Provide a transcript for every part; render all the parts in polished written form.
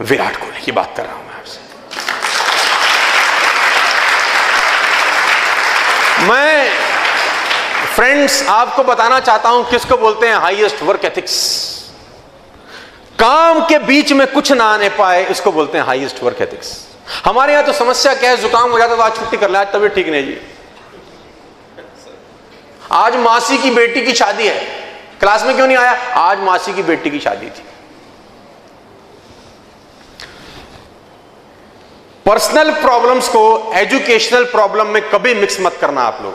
विराट कोहली की बात कर रहा हूं मैं आपसे। मैं फ्रेंड्स आपको बताना चाहता हूं किसको बोलते हैं हाईएस्ट वर्क एथिक्स। काम के बीच में कुछ ना आने पाए, इसको बोलते हैं हाईएस्ट वर्क एथिक्स। हमारे यहां तो समस्या क्या है, जुकाम हो जाता तो आज छुट्टी कर ले, आज तबीयत ठीक नहीं जी, आज मासी की बेटी की शादी है, क्लास में क्यों नहीं आया, आज मासी की बेटी की शादी थी। पर्सनल प्रॉब्लम्स को एजुकेशनल प्रॉब्लम में कभी मिक्स मत करना आप लोग।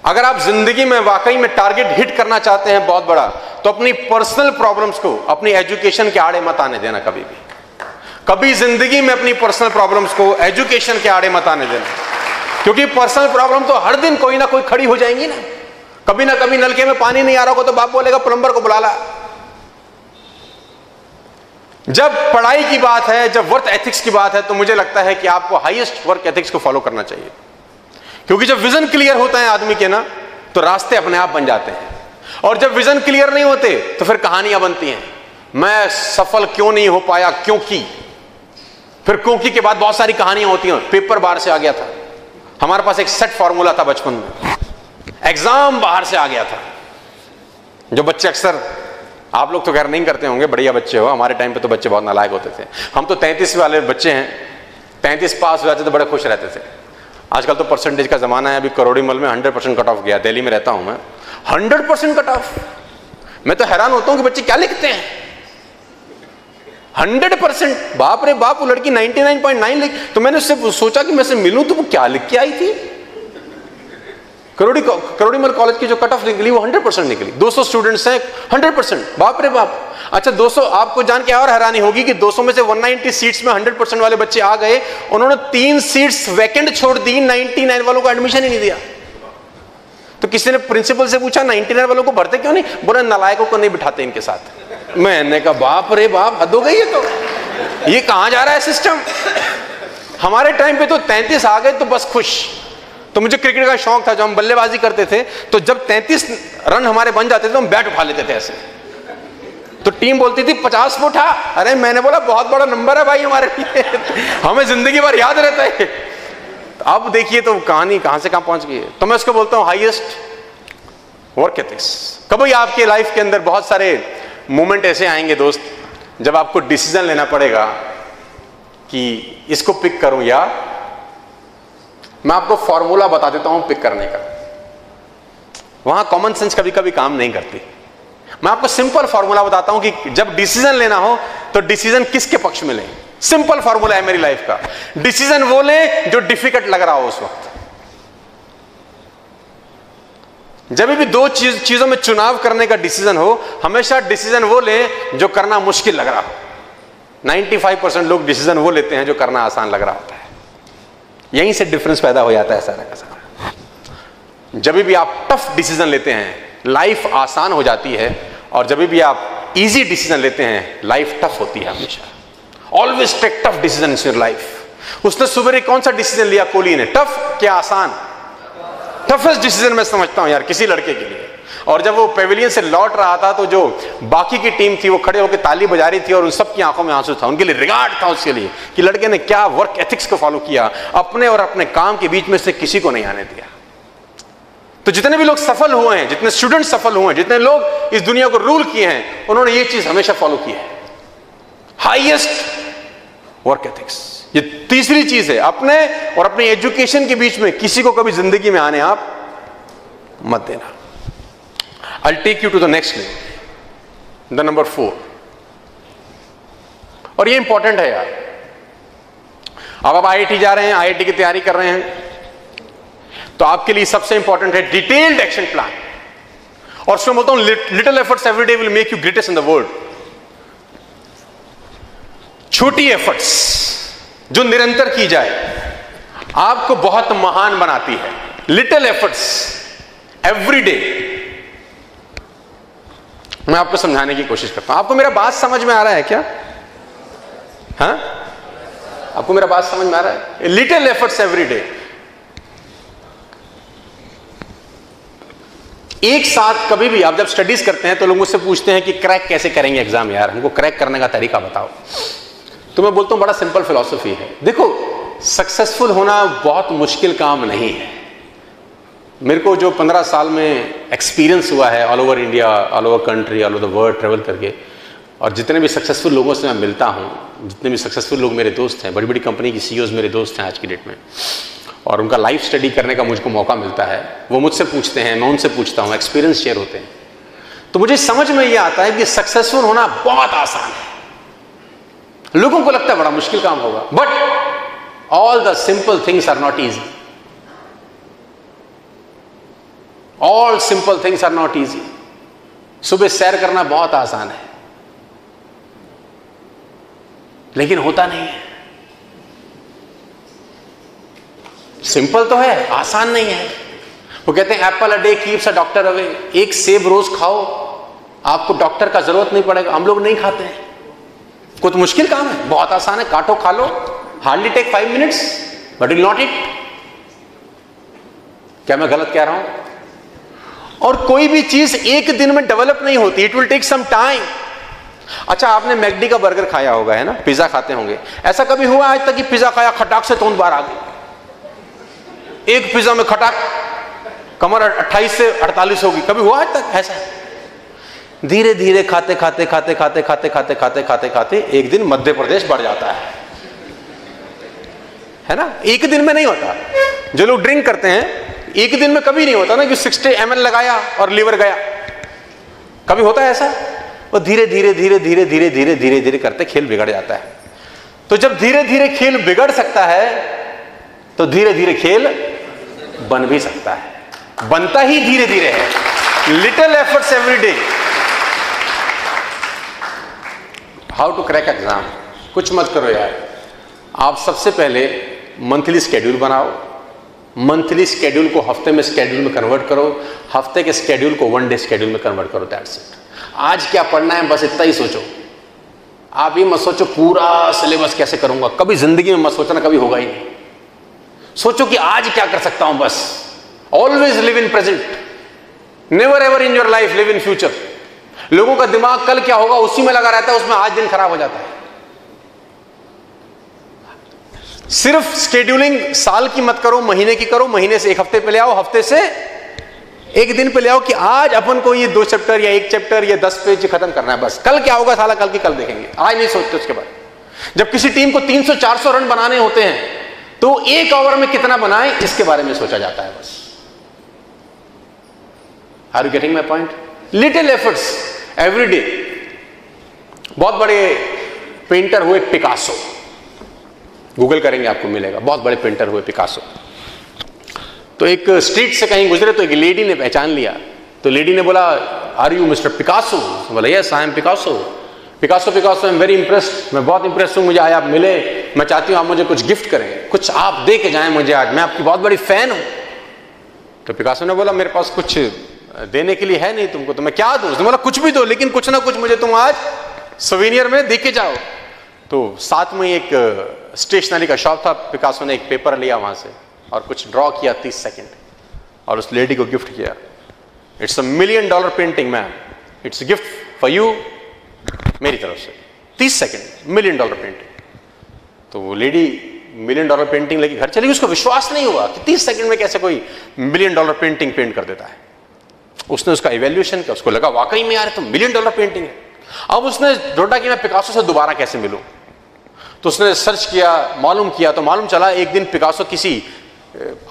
अगर आप जिंदगी में वाकई में टारगेट हिट करना चाहते हैं बहुत बड़ा, तो अपनी पर्सनल प्रॉब्लम्स को अपनी एजुकेशन के आड़े मत आने देना। कभी भी कभी जिंदगी में अपनी पर्सनल प्रॉब्लम्स को एजुकेशन के आड़े मत आने देना, क्योंकि पर्सनल प्रॉब्लम तो हर दिन कोई ना कोई खड़ी हो जाएंगी ना कभी नलके में पानी नहीं आ रहा हो तो बाप बोलेगा प्लम्बर को बुला ला। जब पढ़ाई की बात है, जब वर्क एथिक्स की बात है, तो मुझे लगता है कि आपको हाईएस्ट वर्क एथिक्स को फॉलो करना चाहिए, क्योंकि जब विजन क्लियर होता है आदमी के ना, तो रास्ते अपने आप बन जाते हैं। और जब विजन क्लियर नहीं होते तो फिर कहानियां बनती हैं, मैं सफल क्यों नहीं हो पाया, क्योंकि, फिर क्योंकि के बाद बहुत सारी कहानियां होती हैं। पेपर बाहर से आ गया था, हमारे पास एक सेट फॉर्मूला था बचपन में, एग्जाम बाहर से आ गया था। जो बच्चे अक्सर, आप लोग तो खैर नहीं करते होंगे, बढ़िया बच्चे हो, हमारे टाइम पे तो बच्चे बहुत नालायक होते थे। हम तो 33 वाले बच्चे हैं, 33 पास हो जाते तो बड़े खुश रहते थे। आजकल तो परसेंटेज का जमाना है। अभी करोड़ीमल में 100% कट ऑफ गया, दिल्ली में रहता हूं मैं, 100% कट ऑफ। मैं तो हैरान होता हूं कि बच्चे क्या लिखते हैं, 100%। बाप रे बाप, वो लड़की 99.9 लिख, तो मैंने उससे सोचा कि मैं से मिलूं तो वो क्या लिख के आई थी। करोड़ीमल कॉलेज की जो कट ऑफ निकली वो 100% निकली। 200 स्टूडेंट्स हैं, 100%, बाप रे बाप। अच्छा 200, आपको जान के और हैरानी होगी कि 200 में से 190 सीट्स में 100% वाले बच्चे आ गए, उन्होंने 3 सीट्स वैकेंट छोड़ दी, 99 वालों को एडमिशन ही नहीं दिया। तो किसी ने प्रिंसिपल से पूछा 99 वालों को भरते क्यों नहीं, बोला नालायकों को नहीं बिठाते इनके साथ। मैंने कहा बाप रे बाप, हद हो गई है, तो ये कहां जा रहा है सिस्टम। हमारे टाइम पे तो 33 आ गए तो बस खुश। तो मुझे क्रिकेट का शौक था, जब हम बल्लेबाजी करते थे तो जब 33 रन हमारे बन जाते थे तो हम बैट उठा लेते थे ऐसे, तो टीम बोलती थी 50 उठा। अरे मैंने बोला बहुत बड़ा नंबर है भाई हमारे लिए, हमें जिंदगी भर याद रहता है। तो अब देखिए तो कहानी कहां से कहां पहुंच गई है। तो मैं उसको बोलता हूं हाईएस्ट वर्क एथिक्स। कभी आपके लाइफ के अंदर बहुत सारे मोमेंट ऐसे आएंगे दोस्त, जब आपको डिसीजन लेना पड़ेगा कि इसको पिक करूं या, मैं आपको फॉर्मूला बता देता हूं पिक करने का। वहां कॉमन सेंस कभी कभी काम नहीं करती। मैं आपको सिंपल फॉर्मूला बताता हूं कि जब डिसीजन लेना हो तो डिसीजन किसके पक्ष में लें। सिंपल फॉर्मूला है मेरी लाइफ का, डिसीजन वो ले जो डिफिकल्ट लग रहा हो उस वक्त। जब भी दो चीजों में चुनाव करने का डिसीजन हो, हमेशा डिसीजन वो ले जो करना मुश्किल लग रहा हो। 95% लोग डिसीजन वो लेते हैं जो करना आसान लग रहा होता है। यहीं से डिफरेंस पैदा हो जाता है सारा का सारा। जब भी आप टफ डिसीजन लेते हैं लाइफ आसान हो जाती है, और जब भी आप इजी डिसीजन लेते हैं लाइफ टफ होती है हमेशा। Always take tough decision in your life. उसने सुबह कौन सा डिसीजन लिया कोहली ने, टफ क्या आसान? टफेस्ट डिसीजन मैं समझता हूं यार किसी लड़के के लिए। और जब वो पेविलियन से लौट रहा था तो जो बाकी की टीम थी वो खड़े होकर ताली बजा रही थी और उन सबकी आंखों में आंसू था। उनके लिए रिगार्ड था उसके लिए कि लड़के ने क्या वर्क एथिक्स को फॉलो किया, अपने और अपने काम के बीच में से किसी को नहीं आने दिया। तो जितने भी लोग सफल हुए हैं, जितने स्टूडेंट सफल हुए हैं, जितने लोग इस दुनिया को रूल किए हैं, उन्होंने ये चीज हमेशा फॉलो की है, हाईएस्ट वर्क एथिक्स। ये तीसरी चीज है, अपने और अपने एजुकेशन के बीच में किसी को कभी जिंदगी में आने आप मत देना। I'll take you to the next level, the number 4। और ये इंपॉर्टेंट है यार। अब आप IIT जा रहे हैं, IIT की तैयारी कर रहे हैं, तो आपके लिए सबसे इंपॉर्टेंट है डिटेल्ड एक्शन प्लान। और उसमें बोलता हूं little efforts every day will make you greatest in the world. छोटी एफर्ट्स जो निरंतर की जाए आपको बहुत महान बनाती है। Little efforts every day. मैं आपको समझाने की कोशिश करता हूं। आपको मेरा बात समझ में आ रहा है क्या? हाँ, आपको मेरा बात समझ में आ रहा है? Little efforts every day. एक साथ कभी भी आप जब स्टडीज करते हैं तो लोग मुझसे पूछते हैं कि क्रैक कैसे करेंगे एग्जाम, यार हमको क्रैक करने का तरीका बताओ। तो मैं बोलता हूं बड़ा सिंपल फिलॉसफी है। देखो, सक्सेसफुल होना बहुत मुश्किल काम नहीं है। मेरे को जो 15 साल में एक्सपीरियंस हुआ है all over India, all over country, all over the world travel करके, और जितने भी सक्सेसफुल लोगों से मैं मिलता हूँ, जितने भी सक्सेसफुल लोग मेरे दोस्त हैं, बड़ी बड़ी कंपनी की सीईओज मेरे दोस्त हैं आज की डेट में, और उनका लाइफ स्टडी करने का मुझको मौका मिलता है, वो मुझसे पूछते हैं, मैं उनसे पूछता हूँ, एक्सपीरियंस शेयर होते हैं, तो मुझे समझ में ये आता है कि सक्सेसफुल होना बहुत आसान है। लोगों को लगता है बड़ा मुश्किल काम होगा, but all the simple things are not easy. All simple things are not easy. सुबह सैर करना बहुत आसान है, लेकिन होता नहीं है। सिंपल तो है, आसान नहीं है। वो कहते हैं Apple a day keeps a doctor away. एक सेब रोज खाओ, आपको डॉक्टर का जरूरत नहीं पड़ेगा। हम लोग नहीं खाते हैं। कुछ मुश्किल काम है, बहुत आसान है, काटो खा लो, hardly take 5 minutes, but will not it. क्या मैं गलत कह रहा हूं? और कोई भी चीज एक दिन में डेवलप नहीं होती, it will take some time. अच्छा, आपने मैकडी का बर्गर खाया होगा, है ना, पिज्जा खाते होंगे। ऐसा कभी हुआ आज तक कि पिज्जा खाया, खटाक से तोंद बाहर आ गई, एक पिज्जा में खटाक कमर 28 से 48 होगी? कभी हुआ आज तक ऐसा? धीरे धीरे खाते खाते खाते खाते खाते खाते खाते खाते खाते एक दिन मध्य प्रदेश बढ़ जाता है ना। एक दिन में नहीं होता। जो लोग ड्रिंक करते हैं, एक दिन में कभी नहीं होता ना कि 60 ml लगाया और लीवर गया। कभी होता है ऐसा? वो धीरे धीरे धीरे धीरे धीरे धीरे धीरे धीरे करते खेल बिगड़ जाता है। तो जब धीरे धीरे खेल बिगड़ सकता है, तो धीरे धीरे खेल बन भी सकता है। बनता ही धीरे धीरे है। Little efforts every day. How to crack exam? कुछ मत करो यार, आप सबसे पहले मंथली स्केड्यूल बनाओ। मंथली स्केड्यूल को हफ्ते में स्केड्यूल में कन्वर्ट करो, हफ्ते के स्केड्यूल को 1 डे स्केड्यूल में कन्वर्ट करो। That's it. आज क्या पढ़ना है, बस इतना ही सोचो। आप ये मत सोचो पूरा सिलेबस कैसे करूंगा, कभी जिंदगी में मत सोचना, कभी होगा ही नहीं। सोचो कि आज क्या कर सकता हूं बस। Always live in present, never ever in your life live in future. लोगों का दिमाग कल क्या होगा उसी में लगा रहता है, उसमें आज दिन खराब हो जाता है। सिर्फ स्केड्यूलिंग साल की मत करो, महीने की करो। महीने से 1 हफ्ते पे ले आओ, हफ्ते से 1 दिन पे ले आओ कि आज अपन को ये 2 चैप्टर या 1 चैप्टर या 10 पेज खत्म करना है बस। कल क्या होगा साला कल की कल देखेंगे, आज नहीं सोचते। उसके बाद जब किसी टीम को 300-400 रन बनाने होते हैं, तो 1 ओवर में कितना बनाए इसके बारे में सोचा जाता है बस। Are you getting my point? Little efforts every day. बहुत बड़े पेंटर हुए पिकासो, गूगल करेंगे आपको मिलेगा, बहुत बड़े पेंटर हुए पिकासो। तो एक स्ट्रीट से कहीं गुजरे तो एक लेडी ने पहचान लिया। तो लेडी ने बोला, आर यू मिस्टर पिकासो? बोला, yes I am Picasso. Picasso Picasso I am very impressed, मैं बहुत इम्प्रेस हूँ, मुझे आज आप मिले, मैं चाहती हूँ आप मुझे कुछ गिफ्ट करें, कुछ आप दे के जाएं मुझे आज, मैं आपकी बहुत बड़ी फैन हूँ। तो पिकासो ने बोला, मेरे पास कुछ देने के लिए है नहीं तुमको, तो मैं क्या दूँ? उसने बोला, कुछ भी दो, लेकिन कुछ ना कुछ मुझे तुम आज सोवेनियर में दे के जाओ। तो साथ में एक स्टेशनरी का शॉप था। पिकासो ने एक पेपर लिया वहां से और कुछ ड्रॉ किया 30 सेकंड और उस लेडी को गिफ्ट किया। It's $1 million painting ma'am, it's gift for you, मेरी तरफ से 30 सेकंड $1 मिलियन पेंटिंग। तो वो लेडी $1 मिलियन पेंटिंग लेके घर चली। उसको विश्वास नहीं हुआ कि 30 सेकंड में कैसे कोई $1 मिलियन पेंटिंग पेंट कर देता है। उसने उसका इवैल्यूएशन किया, उसको लगा वाकई में यार तो $1 मिलियन पेंटिंग है। अब उसने ढूंढा कि मैं पिकासो से दोबारा कैसे मिलूं। तो उसने सर्च किया, मालूम किया, तो मालूम चला एक दिन पिकासो किसी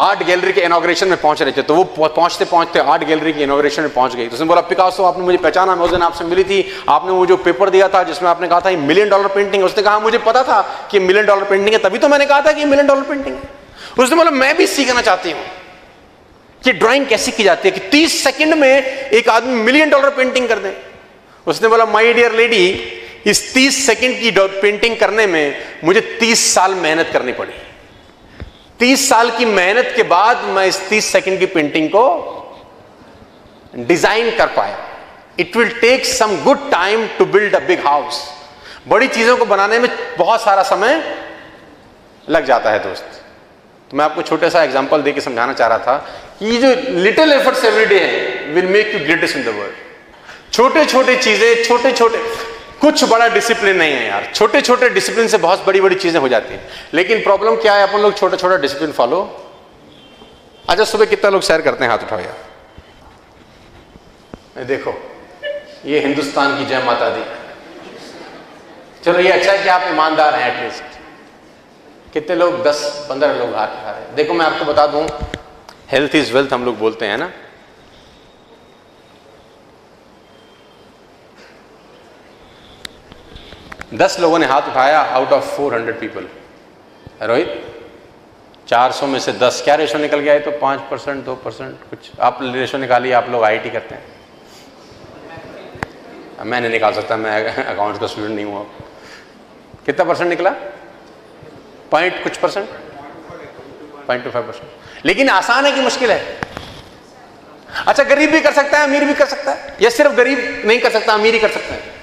आर्ट गैलरी के इनॉग्रेशन में पहुंच रहे थे। तो वो पहुंचते पहुंचते आर्ट गैलरी के इनॉग्रेशन में पहुंच गई। तो उसने बोला, पिकासो आपने मुझे पहचाना, मैं उस दिन आपसे मिली थी, आपने वो जो पेपर दिया था जिसमें आपने कहा था $1 मिलियन पेंटिंग। उसने कहा मुझे पता था कि $1 मिलियन पेंटिंग है, तभी तो मैंने कहा था कि $1 मिलियन पेंटिंग है। उसने बोला, मैं भी सीखना चाहती हूँ कि ड्राइंग कैसे की जाती है कि 30 सेकंड में एक आदमी $1 मिलियन पेंटिंग कर दे। उसने बोला, माय डियर लेडी, इस 30 सेकंड की पेंटिंग करने में मुझे 30 साल मेहनत करनी पड़ी। 30 साल की मेहनत के बाद मैं इस 30 सेकंड की पेंटिंग को डिजाइन कर पाया। It will take some good time to build a big house. बड़ी चीजों को बनाने में बहुत सारा समय लग जाता है दोस्त। तो मैं आपको छोटा सा एग्जांपल देके समझाना चाह रहा था कि ये जो लिटिल एफर्ट्स एवरी डे है, will make you greatest in the world. छोटे छोटे चीजें, छोटे छोटे, कुछ बड़ा डिसिप्लिन नहीं है यार, छोटे छोटे डिसिप्लिन से बहुत बड़ी बड़ी चीजें हो जाती हैं। लेकिन प्रॉब्लम क्या है, अपन लोग छोटा छोटा डिसिप्लिन फॉलो। अच्छा सुबह कितना लोग सैर करते हैं, हाथ उठाओ यार। देखो ये हिंदुस्तान की जय माता दी। चलो ये अच्छा है कि आप ईमानदार हैं एटलीस्ट। कितने लोग, 10-15 लोग हाथ उठा रहे हैं। देखो मैं आपको बता दूं, हेल्थ इज वेल्थ हम लोग बोलते हैं ना। दस लोगों ने हाथ उठाया आउट ऑफ 400 पीपल। रोहित 400 में से 10 क्या रेशो निकल गया है? तो 5%, 2% कुछ आप रेशो निकालिए। आप लोग आईटी करते हैं, मैं नहीं निकाल सकता, मैं अकाउंट्स का स्टूडेंट नहीं हूँ। कितना परसेंट निकला? पॉइंट कुछ परसेंट, 0.25%। लेकिन आसान है कि मुश्किल है? अच्छा गरीब भी कर सकता है, अमीर भी कर सकता है, या सिर्फ गरीब नहीं कर सकता, अमीर ही कर सकता है?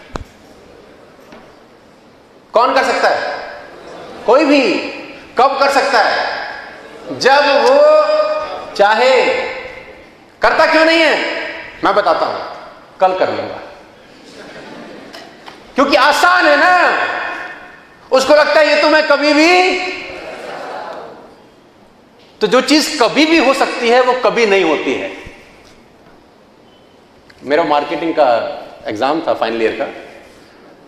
कौन कर सकता है? कोई भी। कब कर सकता है? जब वो चाहे। करता क्यों नहीं है? मैं बताता हूं, कल कर लूंगा। क्योंकि आसान है ना, उसको लगता है ये तो मैं कभी भी। तो जो चीज कभी भी हो सकती है वो कभी नहीं होती है। मेरा मार्केटिंग का एग्जाम था, फाइनल ईयर का,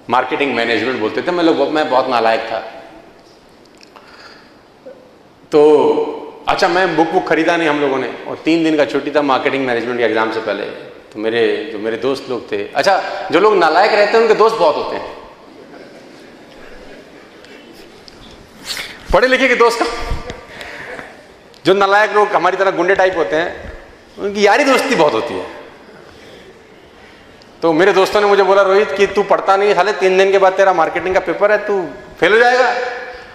मार्केटिंग मैनेजमेंट बोलते थे। मैं बहुत नालायक था। तो अच्छा मैं बुक खरीदा नहीं हम लोगों ने, और 3 दिन का छुट्टी था मार्केटिंग मैनेजमेंट के एग्जाम से पहले। तो मेरे दोस्त लोग थे। अच्छा जो लोग नालायक रहते हैं उनके दोस्त बहुत होते हैं। पढ़े लिखे के दोस्त का, जो नालायक लोग हमारी तरह गुंडे टाइप होते हैं, उनकी यारी दोस्ती बहुत होती है। तो मेरे दोस्तों ने मुझे बोला, रोहित कि तू पढ़ता नहीं, साले 3 दिन के बाद तेरा मार्केटिंग का पेपर है, तू फेल हो जाएगा।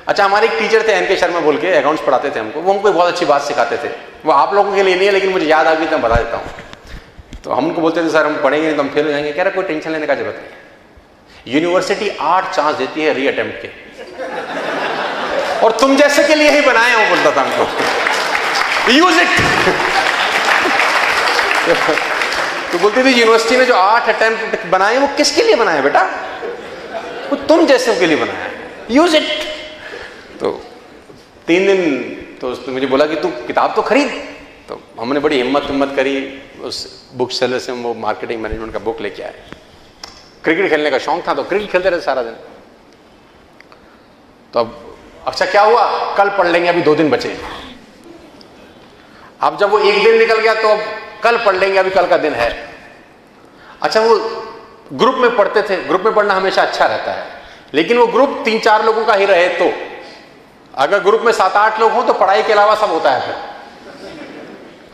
अच्छा हमारे एक टीचर थे NK शर्मा बोल के, अकाउंट्स पढ़ाते थे हमको। वो हमको बहुत अच्छी बात सिखाते थे। वो आप लोगों के लिए नहीं है, लेकिन मुझे याद आ गई तो मैं बता देता हूँ। तो हम उनको बोलते थे सर हम पढ़ेंगे नहीं तो हम फेल हो जाएंगे। कह रहा कोई टेंशन लेने का जरूरत नहीं, यूनिवर्सिटी 8 चांस देती है री अटेम्प्ट के, और तुम जैसे के लिए ही बनाए हैं। वो बोलता था हमको, यूज इट। तो बोलती थी यूनिवर्सिटी ने जो 8 अटेम्प्ट बनाए वो किसके लिए बनाए बेटा? वो तुम जैसे के लिए बनाया है, यूज इट। तो 3 दिन तो उसने मुझे बोला कि तू किताब तो खरीद। तो हमने बड़ी हिम्मत करी, उस बुक सेलर से वो मार्केटिंग मैनेजमेंट का बुक लेके आए। क्रिकेट खेलने का शौक था तो क्रिकेट खेलते रहे सारा दिन। तो अब अच्छा क्या हुआ, कल पढ़ लेंगे, अभी 2 दिन बचे। अब जब वो 1 दिन निकल गया तो अब कल पढ़ लेंगे, अभी कल का दिन है। अच्छा वो ग्रुप में पढ़ते थे, ग्रुप में पढ़ना हमेशा अच्छा रहता है, लेकिन वो ग्रुप 3-4 लोगों का ही रहे। तो अगर ग्रुप में 7-8 लोग हों तो पढ़ाई के अलावा सब होता है फिर।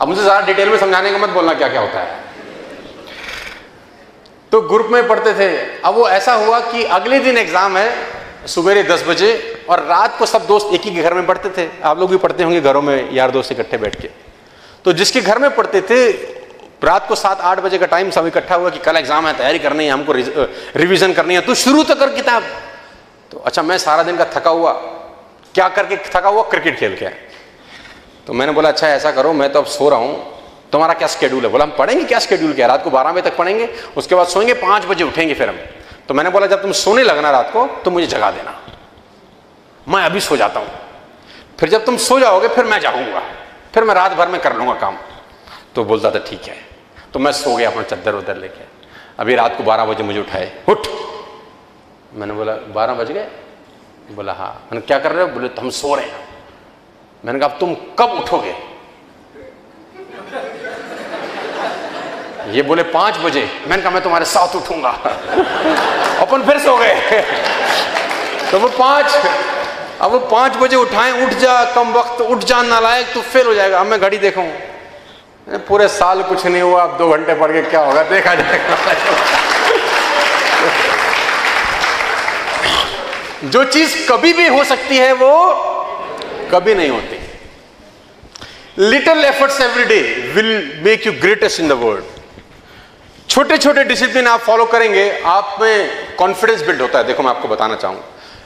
अब मुझे ज़्यादा डिटेल में समझाने का मत बोलना क्या क्या होता है। तो ग्रुप में पढ़ते थे। अब वो ऐसा हुआ कि अगले दिन एग्जाम है, सुबह 10 बजे, और रात को सब दोस्त एक ही घर में पढ़ते थे। आप लोग भी पढ़ते होंगे घरों में, यार दोस्त इकट्ठे बैठ के। तो जिसके घर में पढ़ते थे, रात को 7-8 बजे का टाइम सब इकट्ठा हुआ कि कल एग्जाम है, तैयारी करनी है, हमको रिवीजन करनी है, तो शुरू तो कर किताब। तो अच्छा मैं सारा दिन का थका हुआ, क्या करके थका हुआ? क्रिकेट खेल के। तो मैंने बोला अच्छा ऐसा करो, मैं तो अब सो रहा हूँ, तुम्हारा क्या स्केड्यूल है? बोला हम पढ़ेंगे। क्या स्केड्यूल किया? रात को 12 बजे तक पढ़ेंगे, उसके बाद सोएंगे, 5 बजे उठेंगे फिर हम। तो मैंने बोला जब तुम सोने लगना रात को तो मुझे जगा देना, मैं अभी सो जाता हूँ, फिर जब तुम सो जाओगे फिर मैं जागूंगा, फिर मैं रात भर में कर लूंगा काम। तो बोलता था ठीक है। तो मैं सो गया अपना चद्दर उधर लेके। अभी रात को 12 बजे मुझे उठाए, उठ। मैंने बोला 12 बज गए? बोला हाँ। मैंने क्या कर रहे हो? बोले तो हम सो रहे हैं। मैंने कहा तुम कब उठोगे? ये बोले 5 बजे। मैंने कहा मैं तुम्हारे साथ उठूंगा। अपन फिर सो गए। तो वो 5 बजे उठाएं, उठ जा कम वक्त, उठ जा नालायक, तो फेल हो जाएगा। अब मैं घड़ी देखूं, पूरे साल कुछ नहीं हुआ, अब 2 घंटे पढ़ के क्या होगा देखा जाएगा। जो चीज कभी भी हो सकती है वो कभी नहीं होती। Little efforts every day will make you greatest in the world. छोटे छोटे डिसिप्लिन आप फॉलो करेंगे, आप में कॉन्फिडेंस बिल्ड होता है। देखो मैं आपको बताना चाहूंगा,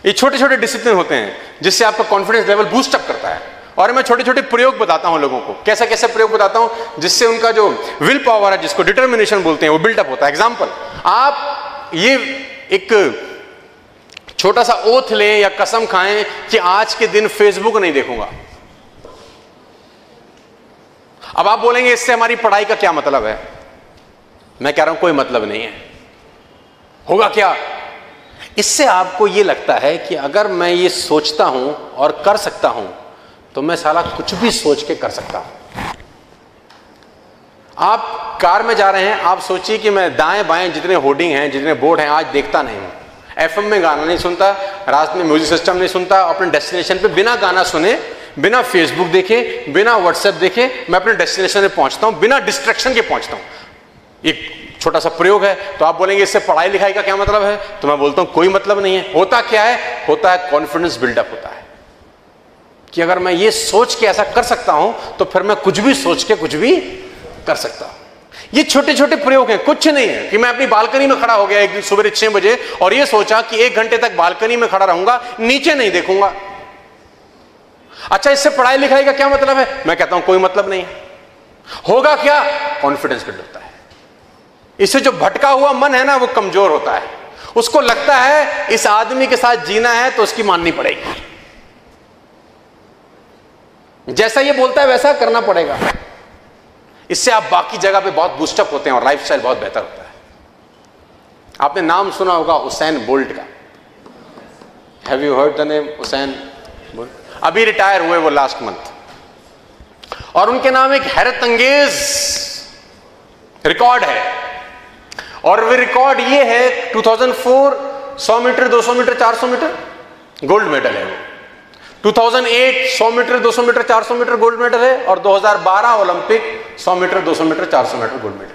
ये छोटे छोटे डिसिप्लिन होते हैं जिससे आपका कॉन्फिडेंस लेवल बूस्ट अप करता है, और मैं छोटे छोटे प्रयोग बताता हूं लोगों को, कैसे कैसे प्रयोग बताता हूं जिससे उनका जो विल पावर है, जिसको डिटर्मिनेशन बोलते हैं, वो बिल्डअप होता है। एग्जाम्पल, आप ये एक छोटा सा ओथ लें या कसम खाएं कि आज के दिन फेसबुक नहीं देखूंगा। अब आप बोलेंगे इससे हमारी पढ़ाई का क्या मतलब है? मैं कह रहा हूं कोई मतलब नहीं है। होगा क्या? इससे आपको यह लगता है कि अगर मैं ये सोचता हूं और कर सकता हूं तो मैं साला कुछ भी सोच के कर सकता हूं। आप कार में जा रहे हैं, आप सोचिए कि मैं दाएं बाएं जितने होर्डिंग हैं, जितने बोर्ड हैं, आज देखता नहीं हूं, एफएम में गाना नहीं सुनता, रात में म्यूजिक सिस्टम नहीं सुनता, अपने डेस्टिनेशन पे बिना गाना सुने, बिना फेसबुक देखे, बिना व्हाट्सएप देखे मैं अपने डेस्टिनेशन पे पहुंचता हूं, बिना डिस्ट्रैक्शन के पहुंचता हूं। एक छोटा सा प्रयोग है। तो आप बोलेंगे इससे पढ़ाई लिखाई का क्या मतलब है? तो मैं बोलता हूं कोई मतलब नहीं है। होता क्या है? होता है कॉन्फिडेंस बिल्डअप होता है कि अगर मैं ये सोच के ऐसा कर सकता हूं तो फिर मैं कुछ भी सोच के कुछ भी कर सकता हूं। ये छोटे छोटे प्रयोग हैं, कुछ नहीं है कि मैं अपनी बालकनी में खड़ा हो गया एक दिन सुबह 6 बजे और ये सोचा कि 1 घंटे तक बालकनी में खड़ा रहूंगा, नीचे नहीं देखूंगा। अच्छा, इससे पढ़ाई लिखाई का क्या मतलब है? मैं कहता हूं कोई मतलब नहीं है। होगा क्या? कॉन्फिडेंस बिल्ड होता है। इससे जो भटका हुआ मन है ना, वो कमजोर होता है। उसको लगता है इस आदमी के साथ जीना है तो उसकी माननी पड़ेगी, जैसा ये बोलता है वैसा करना पड़ेगा। इससे आप बाकी जगह पे बहुत बूस्टअप होते हैं और लाइफस्टाइल बहुत बेहतर होता है। आपने नाम सुना होगा उसैन बोल्ट का। Have you heard the name Usain bolt? अभी रिटायर हुए वो लास्ट मंथ, और उनके नाम एक हैरत अंगेज रिकॉर्ड है। और वो रिकॉर्ड ये है 2004 100 metre, 200 metre, 400 metre gold medal है। 2008 100 metre, 200 metre, 400 metre gold medal है। और 2012 Olympic 100 metre, 200 metre, 400 metre gold medal.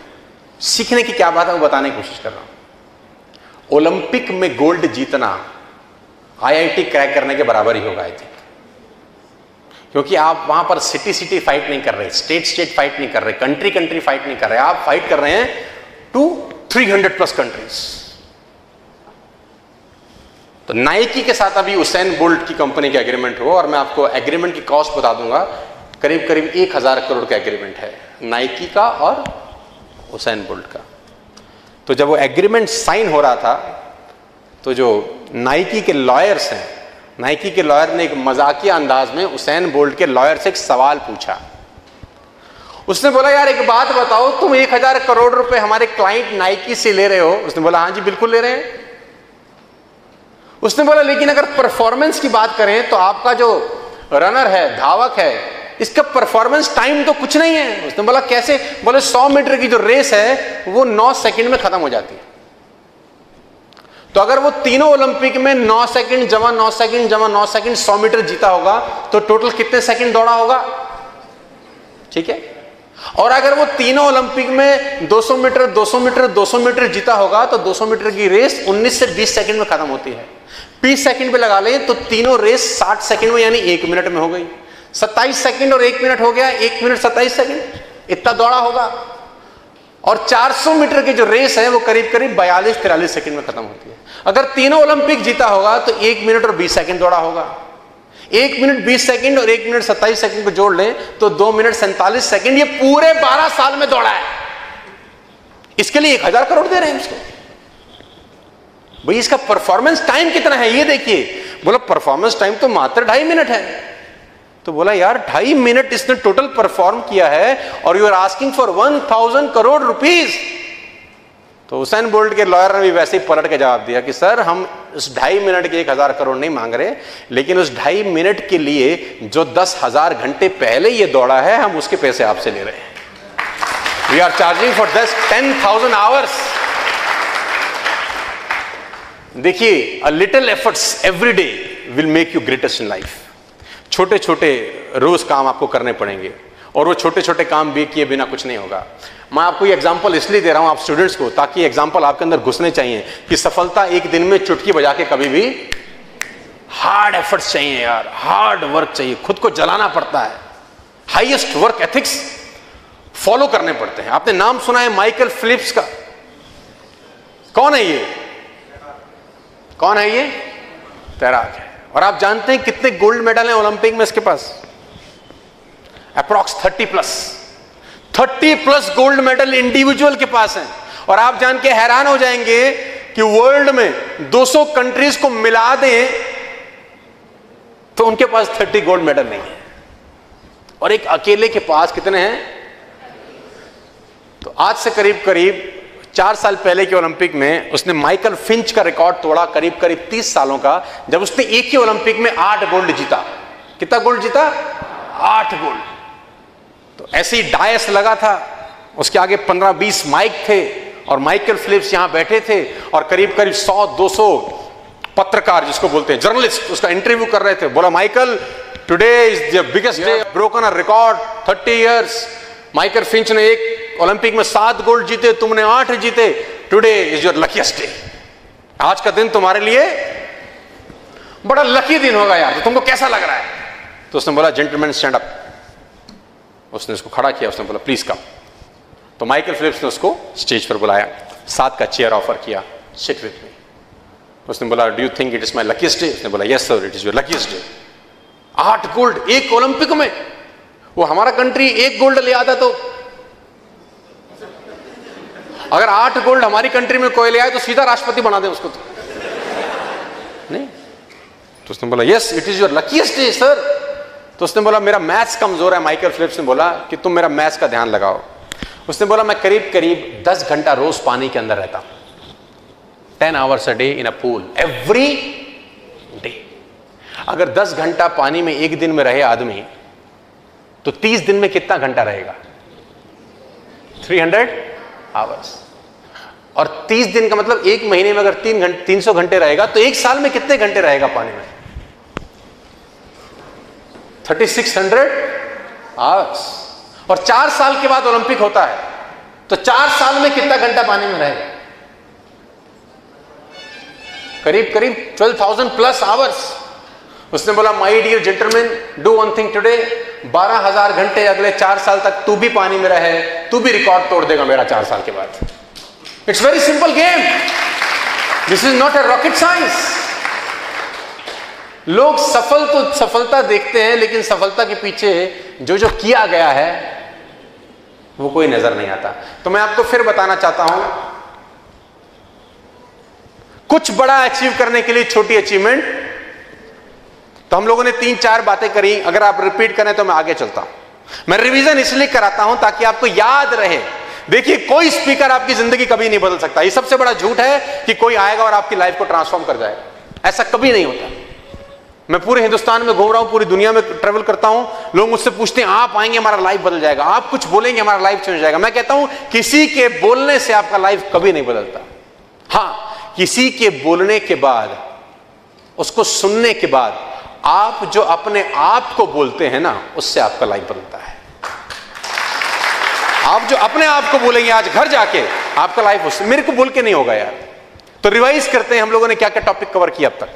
सीखने की क्या बात है वो बताने की कोशिश कर रहा हूं। ओलंपिक में गोल्ड जीतना आईआईटी क्रैक करने के बराबर ही होगा आई थिंक, क्योंकि आप वहां पर सिटी सिटी फाइट नहीं कर रहे, स्टेट स्टेट फाइट नहीं कर रहे, कंट्री कंट्री फाइट नहीं कर रहे, आप फाइट कर रहे हैं टू 300+ कंट्रीज। तो नाइकी के साथ अभी उसैन बोल्ट की कंपनी का एग्रीमेंट हो, और मैं आपको एग्रीमेंट की कॉस्ट बता दूंगा, करीब करीब 1000 करोड़ का एग्रीमेंट है नाइकी का और उसैन बोल्ट का। तो जब वो एग्रीमेंट साइन हो रहा था तो जो नाइकी के लॉयर्स हैं, नाइकी के लॉयर ने एक मजाकिया अंदाज में उसैन बोल्ट के लॉयर से एक सवाल पूछा। उसने बोला, यार एक बात बताओ, तुम 1000 करोड़ रुपए हमारे क्लाइंट नाइकी से ले रहे हो? उसने बोला, हाँ जी बिल्कुल ले रहे हैं। उसने बोला, लेकिन अगर परफॉर्मेंस की बात करें तो आपका जो रनर है, धावक है, इसका परफॉर्मेंस टाइम तो कुछ नहीं है। उसने बोला, कैसे? बोले 100 मीटर की जो रेस है वो 9 सेकंड में खत्म हो जाती है। तो अगर वो तीनों ओलंपिक में 9 सेकंड जमा 9 सेकंड जमा 9 सेकंड 100 मीटर जीता होगा तो टोटल कितने सेकंड दौड़ा होगा? ठीक है। और अगर वो तीनों ओलंपिक में 200 मीटर 200 मीटर 200 मीटर जीता होगा तो 200 मीटर की रेस 19 से 20 सेकंड में खत्म होती है। 20 सेकंड पे लगा लें तो तीनों रेस 60 सेकंड में यानी 1 मिनट में हो गई। 27 सेकंड और 1 मिनट हो गया, 1 मिनट 27 सेकंड, इतना दौड़ा होगा। और 400 मीटर की जो रेस है वो करीब करीब 42-43 सेकंड में खत्म होती है। अगर तीनों ओलंपिक जीता होगा तो 1 मिनट और 20 सेकंड दौड़ा होगा। 1 मिनट 20 सेकंड और 1 मिनट 27 सेकंड को जोड़ लें तो 2 मिनट 47 सेकंड, ये पूरे 12 साल में दौड़ा है। इसके लिए 1000 करोड़ दे रहे हैं इसको। भाई इसका परफॉर्मेंस टाइम कितना है ये देखिए। बोला परफॉर्मेंस टाइम तो मात्र 2.5 मिनट है। तो बोला यार 2.5 मिनट इसने टोटल परफॉर्म किया है और you are asking for 1000 crore rupees. तो उसैन बोल्ट के लॉयर ने भी वैसे ही पलट के जवाब दिया कि सर हम उस 2.5 मिनट के 1000 करोड़ नहीं मांग रहे, लेकिन उस 2.5 मिनट के लिए जो 10,000 घंटे पहले ये दौड़ा है हम उसके पैसे आपसे ले रहे हैं। We are charging for 10,000 hours. देखिए, a little efforts every day will make you greatest in life. छोटे छोटे रोज काम आपको करने पड़ेंगे और वो छोटे छोटे काम भी किए बिना कुछ नहीं होगा। मैं आपको ये एग्जांपल इसलिए दे रहा हूं आप स्टूडेंट्स को, ताकि एग्जांपल आपके अंदर घुसने चाहिए कि सफलता एक दिन में चुटकी बजा के कभी भी, हार्ड एफर्ट्स चाहिए यार, हार्ड वर्क चाहिए, खुद को जलाना पड़ता है, हाईएस्ट वर्क एथिक्स फॉलो करने पड़ते हैं। आपने नाम सुना है माइकल फिलिप्स का? कौन है ये? कौन है ये? तैराक है। और आप जानते हैं कितने गोल्ड मेडल हैं ओलंपिक में इसके पास? अप्रॉक्स 30+ गोल्ड मेडल इंडिविजुअल के पास हैं। और आप जान के हैरान हो जाएंगे कि वर्ल्ड में 200 कंट्रीज को मिला दें तो उनके पास 30 गोल्ड मेडल नहीं है, और एक अकेले के पास कितने हैं? तो आज से करीब 4 साल पहले के ओलंपिक में उसने माइकल फिंच का रिकॉर्ड तोड़ा, करीब 30 सालों का, जब उसने एक ही ओलंपिक में 8 गोल्ड जीता। कितना गोल्ड जीता? 8 गोल्ड। तो ऐसे ही डायस लगा था, उसके आगे 15-20 माइक थे और माइकल फिलिप्स यहां बैठे थे और करीब 100-200 पत्रकार, जिसको बोलते हैं जर्नलिस्ट, उसका इंटरव्यू कर रहे थे। बोला, Michael, today is the biggest day, broken a record 30 years. Michael Finch ने एक ओलंपिक में 7 गोल्ड जीते, तुमने 8 जीते। Today is your luckiest day. आज का दिन तुम्हारे लिए बड़ा लकी दिन होगा यार, तो तुमको कैसा लग रहा है? तो उसने बोला, जेंटलमैन स्टैंड अप। उसने उसको खड़ा किया, उसने बोला, प्लीज कम। तो माइकल फिलिप्स ने उसको स्टेज पर बुलाया, 7 का चेयर ऑफर किया, सिट विथ मी। उसने बोला, do you think it is my luckiest day? उसने बोला, yes sir, it is your luckiest day. 8 gold एक ओलंपिक में। वो हमारा कंट्री 1 गोल्ड ले आता तो, अगर 8 गोल्ड हमारी कंट्री में कोई ले आए तो सीधा राष्ट्रपति बना दे उसको। तो नहीं। तो उसने बोला, yes it is your luckiest day sir. तो उसने बोला, मेरा मैथ्स कमजोर है। माइकल फिलिप्स ने बोला कि तुम मेरा मैथ्स का ध्यान लगाओ। उसने बोला, मैं करीब 10 घंटा रोज पानी के अंदर रहता हूं, 10 hours a day in a pool every day. अगर 10 घंटा पानी में एक दिन में रहे आदमी, तो 30 दिन में कितना घंटा रहेगा? 300 आवर्स। और 30 दिन का मतलब एक महीने में अगर 300 घंटे रहेगा, तो एक साल में कितने घंटे रहेगा पानी में? 3600 आवर्स। और 4 साल के बाद ओलंपिक होता है, तो 4 साल में कितना घंटा पानी में रहेगा? करीब 12,000+ आवर्स। उसने बोला, my dear gentleman, do one thing today, 12,000 घंटे अगले 4 साल तक तू भी पानी में रहे, तू भी रिकॉर्ड तोड़ देगा मेरा 4 साल के बाद। It's very simple game, this is not a rocket science. लोग सफलता देखते हैं, लेकिन सफलता के पीछे जो जो किया गया है वो कोई नजर नहीं आता। तो मैं आपको फिर बताना चाहता हूं, कुछ बड़ा अचीव करने के लिए छोटी अचीवमेंट। तो हम लोगों ने 3-4 बातें करी, अगर आप रिपीट करें तो मैं आगे चलता हूं। मैं रिवीजन इसलिए कराता हूं ताकि आपको याद रहे। देखिए, कोई स्पीकर आपकी जिंदगी कभी नहीं बदल सकता। ये सबसे बड़ा झूठ है कि कोई आएगा और आपकी लाइफ को ट्रांसफॉर्म कर जाएगा। ऐसा कभी नहीं होता। मैं पूरे हिंदुस्तान में घूम रहा हूं, पूरी दुनिया में ट्रेवल करता हूं, लोग मुझसे पूछते हैं, आप आएंगे हमारा लाइफ बदल जाएगा, आप कुछ बोलेंगे हमारा लाइफ चेंज हो जाएगा। मैं कहता हूं, किसी के बोलने से आपका लाइफ कभी नहीं बदलता। हां, किसी के बोलने के बाद, उसको सुनने के बाद, आप जो अपने आप को बोलते हैं ना, उससे आपका लाइफ बदलता है। आप जो अपने आप को बोलेंगे आज घर जाके, आपका लाइफ उससे, मेरे को बोल के नहीं होगा यार। तो रिवाइज करते हैं हम लोगों ने क्या क्या टॉपिक कवर किया अब तक।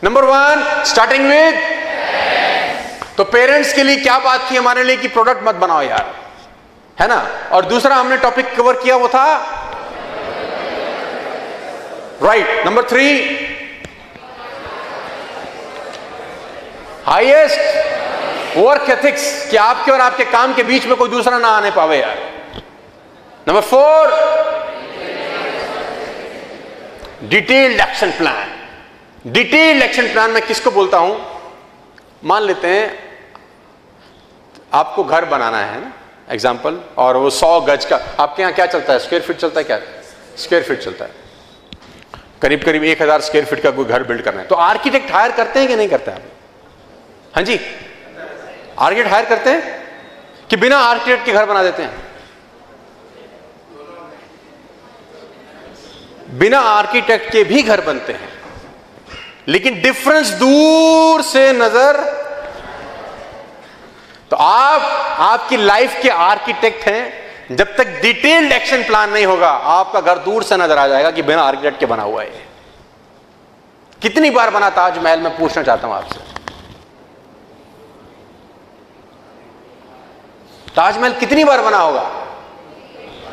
नंबर 1, स्टार्टिंग विद, तो पेरेंट्स के लिए क्या बात की हमारे लिए कि प्रोडक्ट मत बनाओ यार, है ना। और दूसरा हमने टॉपिक कवर किया वो था right. Number 3, highest work ethics, कि आपके और आपके काम के बीच में कोई दूसरा ना आने पावे यार। Number 4, detailed action plan. Detailed action plan में किसको बोलता हूं? मान लेते हैं आपको घर बनाना है ना, एग्जाम्पल, और वो 100 गज का, आपके यहां क्या चलता है? स्क्वायर फीट चलता है क्या? स्क्वायर फीट चलता है। करीब 1000 स्क्वायर फीट का कोई घर बिल्ड करना है, तो आर्किटेक्ट हायर करते हैं कि नहीं करते आप? हाँ जी, आर्किटेक्ट हायर करते हैं कि बिना आर्किटेक्ट के घर बना देते हैं? बिना आर्किटेक्ट के भी घर बनते हैं, लेकिन डिफरेंस दूर से नजर। तो आपकी लाइफ के आर्किटेक्ट हैं। जब तक डिटेल्ड एक्शन प्लान नहीं होगा, आपका घर दूर से नजर आ जाएगा कि बिना आर्किटेक्ट के बना हुआ है। कितनी बार बना ताजमहल, मैं पूछना चाहता हूं आपसे। ताजमहल कितनी बार बना होगा?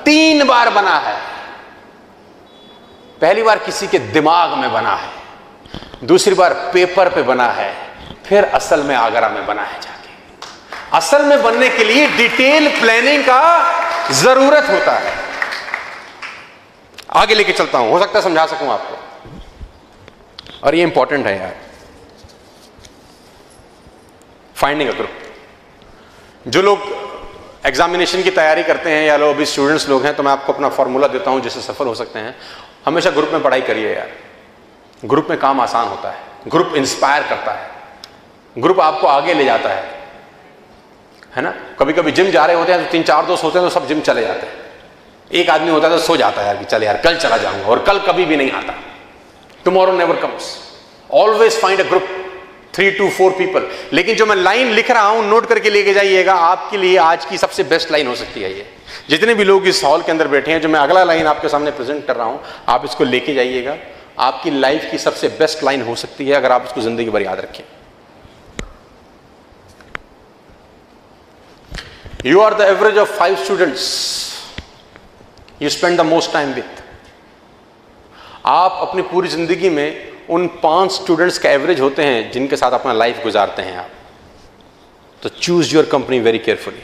3 बार बना है। पहली बार किसी के दिमाग में बना है, दूसरी बार पेपर पे बना है, फिर असल में आगरा में बना है जाके। असल में बनने के लिए डिटेल प्लानिंग का जरूरत होता है। आगे लेके चलता हूं, हो सकता है समझा सकूं आपको, और ये इंपॉर्टेंट है यार। Finding a group. जो लोग एग्जामिनेशन की तैयारी करते हैं या लोग अभी स्टूडेंट्स लोग हैं, तो मैं आपको अपना फॉर्मूला देता हूं जिससे सफल हो सकते हैं। हमेशा ग्रुप में पढ़ाई करिए यार, ग्रुप में काम आसान होता है, ग्रुप इंस्पायर करता है, ग्रुप आपको आगे ले जाता है ना। कभी कभी जिम जा रहे होते हैं तो 3-4 दोस्त होते हैं तो सब जिम चले जाते हैं, एक आदमी होता है तो सो जाता है यार कि चल यार कल चला जाऊंगा, और कल कभी भी नहीं आता। Tomorrow never comes. Always find a group 3 to 4 people. लेकिन जो मैं लाइन लिख रहा हूं नोट करके लेके जाइएगा, आपके लिए आज की सबसे बेस्ट लाइन हो सकती है ये। जितने भी लोग इस हॉल के अंदर बैठे हैं, जो मैं अगला लाइन आपके सामने प्रेजेंट कर रहा हूं, आप इसको लेके जाइएगा। आपकी लाइफ की सबसे बेस्ट लाइन हो सकती है अगर आप इसको जिंदगी भर याद रखें। You are the average of 5 students you spend the most time with। आप अपनी पूरी जिंदगी में उन 5 स्टूडेंट्स का एवरेज होते हैं जिनके साथ अपना लाइफ गुजारते हैं आप। तो choose your company very carefully.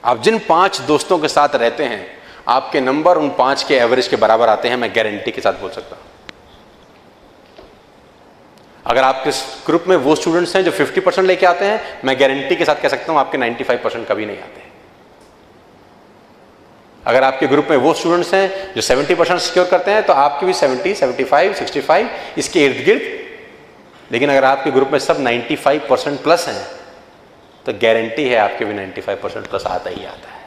आप जिन 5 दोस्तों के साथ रहते हैं, आपके नंबर उन 5 के एवरेज के बराबर आते हैं, मैं गारंटी के साथ बोल सकता हूं। अगर आपके ग्रुप में वो स्टूडेंट्स हैं जो 50% लेके आते हैं, मैं गारंटी के साथ कह सकता हूं आपके 95% कभी नहीं आते। अगर आपके ग्रुप में वो स्टूडेंट्स हैं जो 70% सिक्योर करते हैं, तो आपके भी 70, 75, 65 इसके इर्द गिर्द। लेकिन अगर आपके ग्रुप में सब 95% प्लस हैं, तो गारंटी है आपके भी 95% प्लस आता ही आता है।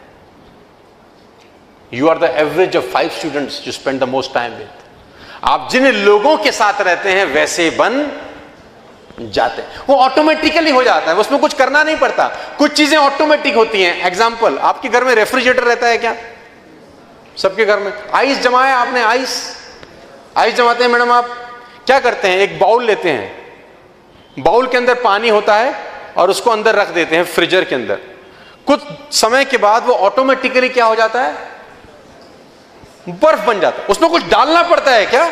You are the average of 5 students you spend the most time with. आप जिन लोगों के साथ रहते हैं वैसे बन जाते हैं, वो ऑटोमेटिकली हो जाता है, उसमें कुछ करना नहीं पड़ता। कुछ चीजें ऑटोमेटिक होती हैं। एग्जांपल, आपके घर में रेफ्रिजरेटर रहता है क्या? सबके घर में। आइस जमाया आपने? आइस जमाते हैं मैडम। आप क्या करते हैं? एक बाउल लेते हैं, बाउल के अंदर पानी होता है और उसको अंदर रख देते हैं फ्रीजर के अंदर। कुछ समय के बाद वो ऑटोमेटिकली क्या हो जाता है? बर्फ बन जाता है। उसमें कुछ डालना पड़ता है क्या?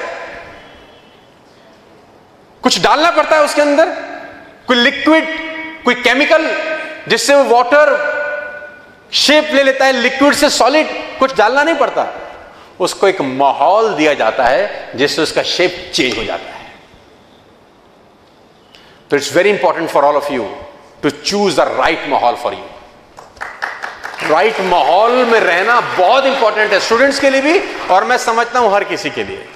कुछ डालना पड़ता है उसके अंदर, कोई लिक्विड, कोई केमिकल, जिससे वो वाटर शेप ले लेता है लिक्विड से सॉलिड। कुछ डालना नहीं पड़ता, उसको एक माहौल दिया जाता है जिससे उसका शेप चेंज हो जाता है। तो it's very important for all of you to choose the right माहौल फॉर यू। राइट माहौल में रहना बहुत इंपॉर्टेंट है, स्टूडेंट्स के लिए भी, और मैं समझता हूं हर किसी के लिए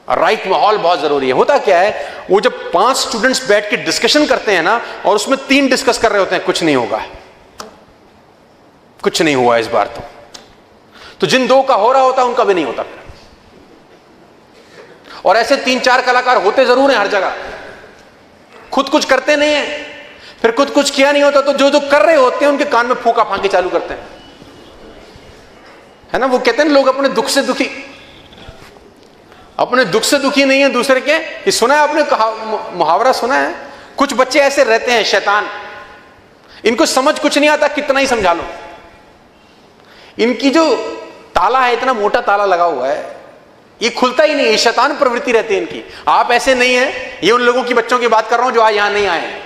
राइट माहौल बहुत जरूरी है। होता क्या है, वो जब 5 स्टूडेंट्स बैठ के डिस्कशन करते हैं ना, और उसमें 3 डिस्कस कर रहे होते हैं, कुछ नहीं होगा, कुछ नहीं हुआ इस बार तो जिन 2 का हो रहा होता उनका भी नहीं होता। और ऐसे 3-4 कलाकार होते जरूर हैं हर जगह, खुद कुछ करते नहीं है, फिर खुद कुछ किया नहीं होता तो जो जो कर रहे होते हैं उनके कान में फूंका फांकी चालू करते हैं, है ना। वो कहते हैं लोग अपने दुख से दुखी, अपने दुख से दुखी नहीं है दूसरे के। ये सुना है आपने, मुहावरा सुना है? कुछ बच्चे ऐसे रहते हैं शैतान, इनको समझ कुछ नहीं आता, कितना ही समझा लो। इनकी जो ताला है, इतना मोटा ताला लगा हुआ है, ये खुलता ही नहीं है। शैतान प्रवृत्ति रहती है इनकी। आप ऐसे नहीं है, ये उन लोगों की बच्चों की बात कर रहा हूं जो आज यहां नहीं आए।